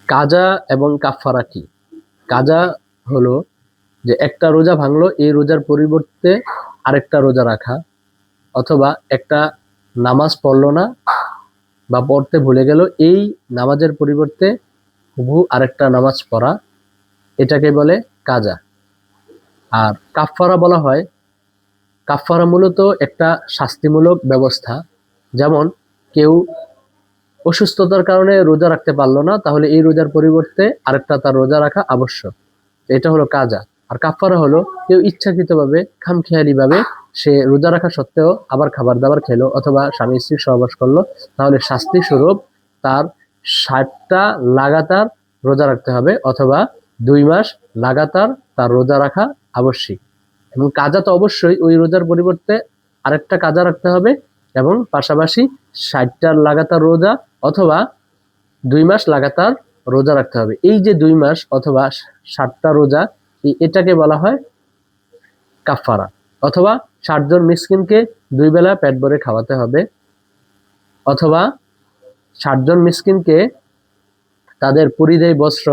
কাজা এবং কাফফারা কি? কাজা হলো যে একটা রোজা ভাঙলো, এই রোজার পরিবর্তে আরেকটা রোজা রাখা, অথবা একটা নামাজ পড়লো না বা পড়তে ভুলে গেল, এই নামাজের পরিবর্তে হুবহু আরেকটা নামাজ পড়া, এটাকে বলে কাজা। আর কাফফারা বলা হয়, কাফফারা মূলত একটা শাস্তিমূলক ব্যবস্থা। যেমন কেউ অসুস্থতার কারণে রোজা রাখতে পারলো না, তাহলে এই রোজার পরিবর্তে আরেকটা তার রোজা রাখা আবশ্যক। এটা হলো কাজা। আর কাফফারা হলো কেউ ইচ্ছাকৃতভাবে খামখেয়ালি ভাবে সে রোজা রাখা সত্ত্বেও আবার খাবার দাবার খেলো অথবা স্বামী স্ত্রীর সহবাস করলো, তাহলে শাস্তি স্বরূপ তার 60টা লাগাতার রোজা রাখতে হবে, অথবা 2 মাস লাগাতার তার রোজা রাখা আবশ্যিক। এবং কাজা তো অবশ্যই ওই রোজার পরিবর্তে আরেকটা কাজা রাখতে হবে, এবং পাশাপাশি 60টা লাগাতার রোজা অথবা 2 মাস লাগাতার রোজা রাখতে হবে। এই যে 2 মাস অথবা 60টা রোজা, এটাকে বলা হয় কাফফারা। অথবা 60 জন মিসকিনকে 2 বেলা পেট ভরে খাওয়াতে হবে, অথবা 60 জন মিসকিনকে তাদের পরিধেয় বস্ত্র